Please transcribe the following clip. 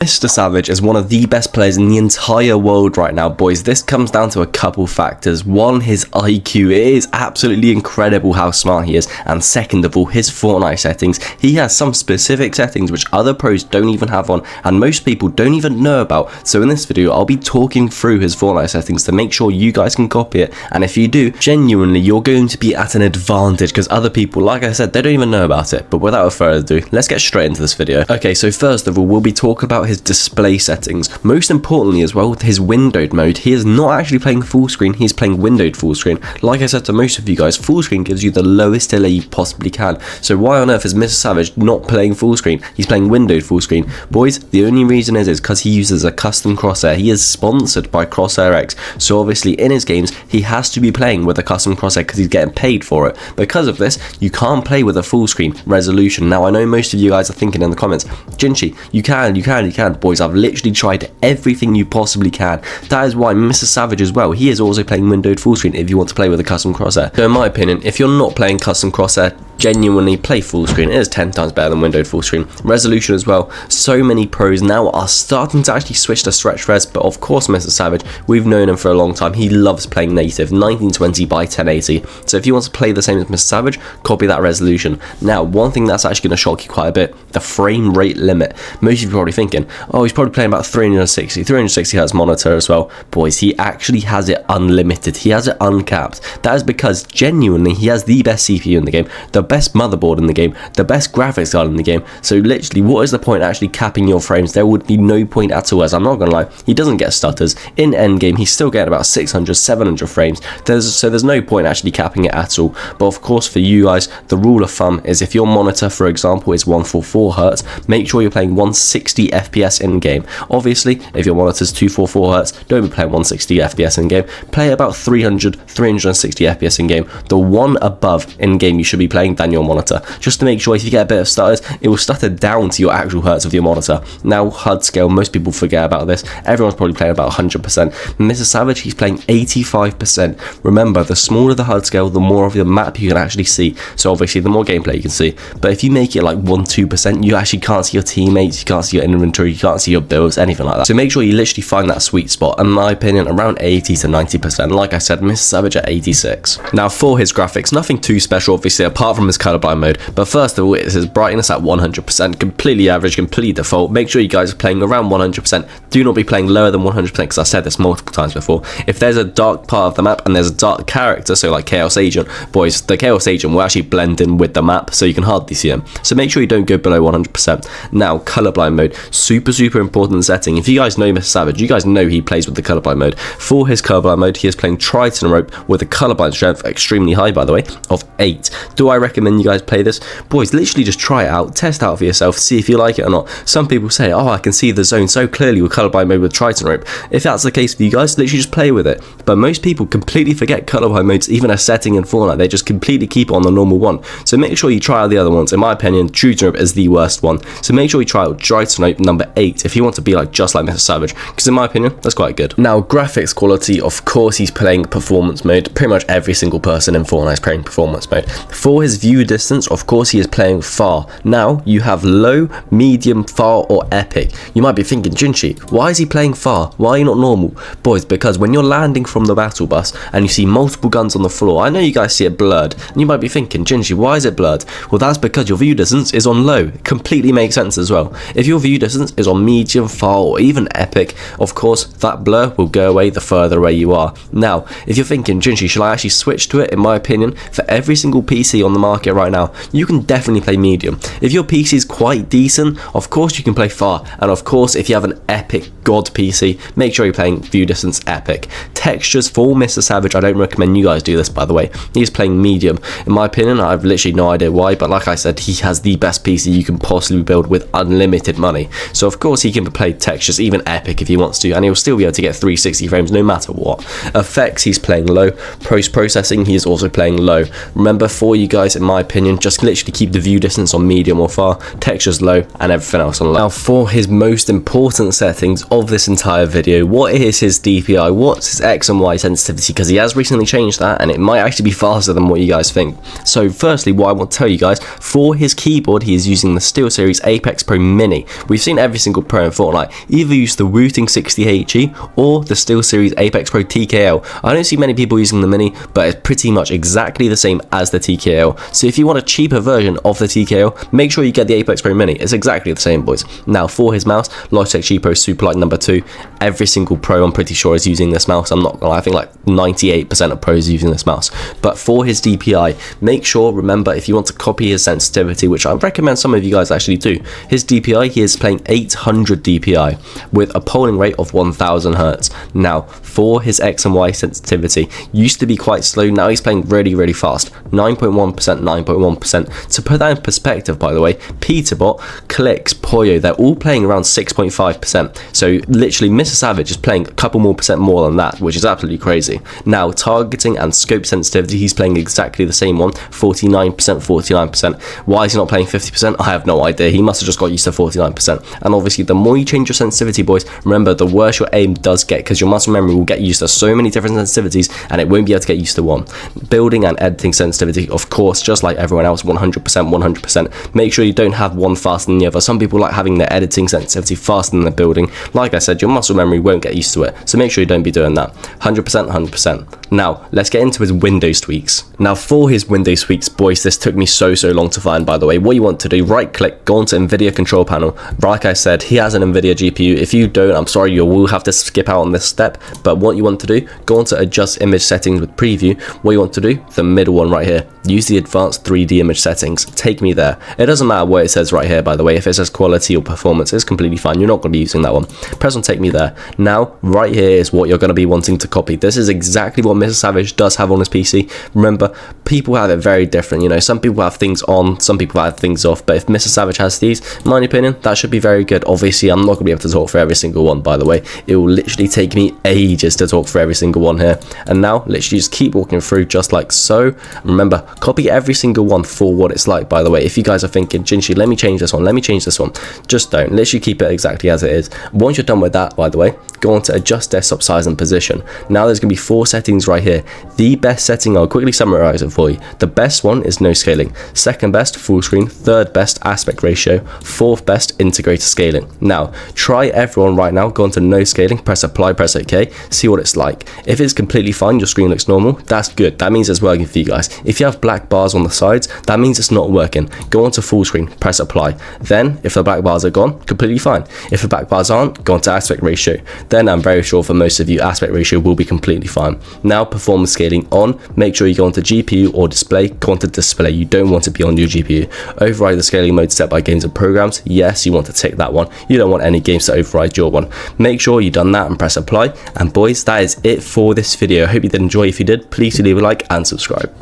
MrSavage is one of the best players in the entire world right now, boys. This comes down to a couple factors. One, his IQ. It is absolutely incredible how smart he is. And second of all, his Fortnite settings. He has some specific settings which other pros don't even have on, and most people don't even know about. So in this video, I'll be talking through his Fortnite settings to make sure you guys can copy it. And if you do, genuinely, you're going to be at an advantage because other people, like I said, they don't even know about it. But without further ado, let's get straight into this video. Okay, so first of all, we'll be talking about his display settings. Most importantly as well, with his windowed mode, he is not actually playing full screen, he's playing windowed full screen. Like I said to most of you guys, full screen gives you the lowest delay you possibly can. So why on earth is MrSavage not playing full screen? He's playing windowed full screen. Boys, the only reason is because he uses a custom crosshair. He is sponsored by Crosshair X. So obviously in his games, he has to be playing with a custom crosshair because he's getting paid for it. Because of this, you can't play with a full screen resolution. Now I know most of you guys are thinking in the comments, Jinchi, you can. Boys, I've literally tried everything you possibly can. That is why MrSavage as well, he is also playing windowed full screen if you want to play with a custom crosshair. So in my opinion, if you're not playing custom crosshair, genuinely play full screen. It is 10 times better than windowed full screen. Resolution as well. So many pros now are starting to actually switch to stretch res, but of course MrSavage, we've known him for a long time. He loves playing native 1920 by 1080. So if you want to play the same as MrSavage, copy that resolution. Now, one thing that's actually going to shock you quite a bit, the frame rate limit. Most of you are probably thinking, oh, he's probably playing about 360 Hz monitor as well. Boys, he actually has it unlimited. He has it uncapped. That is because genuinely he has the best CPU in the game, the best motherboard in the game, the best graphics card in the game. So literally, what is the point actually capping your frames? There would be no point at all, as I'm not gonna lie, he doesn't get stutters. In endgame, he's still getting about 600, 700 frames. There's no point actually capping it at all. But of course, for you guys, the rule of thumb is if your monitor, for example, is 144 Hz, make sure you're playing 160 FPS in game. Obviously, if your monitor is 244 Hz, don't be playing 160 FPS in game. Play about 360 FPS in game. The one above in game you should be playing than your monitor, just to make sure if you get a bit of stutters, it will stutter down to your actual hertz of your monitor. Now, HUD scale, most people forget about this. Everyone's probably playing about 100%. MrSavage, he's playing 85%. Remember, the smaller the HUD scale, the more of the map you can actually see. So obviously, the more gameplay you can see. But if you make it like 1-2%, you actually can't see your teammates, you can't see your inventory, you can't see your builds, anything like that. So make sure you literally find that sweet spot. In my opinion, around 80 to 90%. Like I said, MrSavage at 86. Now, for his graphics, nothing too special, obviously, apart from his colorblind mode. But first of all, it says brightness at 100%, completely average, completely default. Make sure you guys are playing around 100%. Do not be playing lower than 100% because I said this multiple times before. If there's a dark part of the map and there's a dark character, so like Chaos Agent, boys, the Chaos Agent will actually blend in with the map, so you can hardly see him. So make sure you don't go below 100%. Now, colorblind mode, super important setting. If you guys know MrSavage, you guys know he plays with the colorblind mode. For his colorblind mode, he is playing Triton Rope with a colorblind strength, extremely high by the way, of 8. Do I recommend you guys play this? Boys, literally just try it out, test out for yourself, see if you like it or not. Some people say, oh, I can see the zone so clearly with colorblind mode with Triton Rope. If that's the case for you guys, literally just play with it. But most people completely forget colorblind mode's even a setting in Fortnite. They just completely keep it on the normal one. So make sure you try out the other ones. In my opinion, Triton Rope is the worst one. So make sure you try out Triton Rope number 8 if you want to be like just like MrSavage, because in my opinion, that's quite good. Now, graphics quality, of course, he's playing performance mode. Pretty much every single person in Fortnite is playing performance mode. For his view distance, of course, he is playing far. Now, you have low, medium, far, or epic. You might be thinking, Jinchi, why is he playing far? Why are you not normal? Boys, because when you're landing from the battle bus and you see multiple guns on the floor, I know you guys see it blurred, and you might be thinking, Jinchi, why is it blurred? Well, that's because your view distance is on low. It completely makes sense as well. If your view distance is on medium, far, or even epic, of course, that blur will go away the further away you are. Now, if you're thinking, Jinchi, should I actually switch to it? In my opinion, for every single PC on the market right now, you can definitely play medium. If your PC is quite decent, of course you can play far, and of course if you have an epic god PC, make sure you're playing view distance epic. Textures for MrSavage, I don't recommend you guys do this, by the way. He's playing medium. In my opinion, I have literally no idea why, but like I said, he has the best PC you can possibly build with unlimited money. So of course he can play textures even epic if he wants to, and he'll still be able to get 360 frames no matter what. Effects, he's playing low. Post-processing, he is also playing low. Remember, for you guys, in my opinion. Just literally keep the view distance on medium or far, textures low, and everything else on low. Now for his most important settings of this entire video, what is his DPI, what's his X and Y sensitivity, because he has recently changed that and it might actually be faster than what you guys think. So firstly, what I want to tell you guys, for his keyboard he is using the SteelSeries Apex Pro Mini. We've seen every single pro in Fortnite either use the Wooting 60HE or the SteelSeries Apex Pro TKL. I don't see many people using the Mini, but it's pretty much exactly the same as the TKL. So if you want a cheaper version of the TKL, make sure you get the Apex Pro Mini. It's exactly the same, boys. Now for his mouse, Logitech G Pro Superlight number 2. Every single pro I'm pretty sure is using this mouse. I'm not gonna lie, I think like 98% of pros are using this mouse. But for his DPI, make sure, remember, if you want to copy his sensitivity, which I recommend some of you guys actually do, his DPI, he is playing 800 DPI with a polling rate of 1000 Hertz. Now for his X and Y sensitivity, used to be quite slow, now he's playing really fast, 9.1%, 9.1%. To put that in perspective, by the way, Peterbot, Clicks, Poyo, they're all playing around 6.5%. So literally MrSavage is playing a couple more percent more than that, which is absolutely crazy. Now targeting and scope sensitivity, he's playing exactly the same one, 49%, 49%. Why is he not playing 50%? I have no idea. He must have just got used to 49%. And obviously the more you change your sensitivity, boys, remember, the worse your aim does get, because your muscle memory will get used to so many different sensitivities and it won't be able to get used to one. Building and editing sensitivity, of course, just like everyone else, 100%, 100%. Make sure you don't have one faster than the other. Some people like having their editing sensitivity faster than the building. Like I said, your muscle memory won't get used to it, so make sure you don't be doing that. 100%, 100%. Now let's get into his Windows tweaks. Now for his Windows tweaks, boys, this took me so long to find, by the way. What you want to do, right click, go onto NVIDIA control panel. Like I said, he has an NVIDIA GPU. If you don't, I'm sorry, you will have to skip out on this step. But what you want to do, go onto adjust image settings with preview. What you want to do, the middle one right here, use the advanced 3D image settings. Take me there. It doesn't matter what it says right here, by the way. If it says quality or performance, it's completely fine. You're not going to be using that one. Press on take me there. Now right here is what you're going to be wanting to copy. This is exactly what MrSavage does have on his PC. Remember, people have it very different. You know, some people have things on, some people have things off, but if MrSavage has these, in my opinion, that should be very good. Obviously I'm not going to be able to talk for every single one, by the way. It will literally take me ages to talk for every single one here. And now literally just keep walking through just like so. Remember, copy every single one for what it's like, by the way. If you guys are thinking, Jinshi, let me change this one, let me change this one, just don't. Literally keep it exactly as it is. Once you're done with that, by the way, go on to adjust desktop size and position. Now there's going to be 4 settings right here. The best setting, I'll quickly summarize it for you. The best one is no scaling. Second best, full screen. Third best, aspect ratio. Fourth best, integrated scaling. Now try everyone right now, go on to no scaling, press apply, press OK, see what it's like. If it's completely fine, your screen looks normal, that's good. That means it's working for you guys. If you have black bars on the sides, that means it's not working. Go on to full screen, press apply. Then if the black bars are gone, completely fine. If the black bars aren't, go on to aspect ratio. Then I'm very sure for most of you, aspect ratio will be completely fine. Now performance scaling on, make sure you go onto GPU or display, go onto display. You don't want to be on your GPU. Override the scaling mode set by games and programs. Yes, you want to tick that one. You don't want any games to override your one. Make sure you've done that and press apply. And boys, that is it for this video. I hope you did enjoy. If you did, please leave a like and subscribe.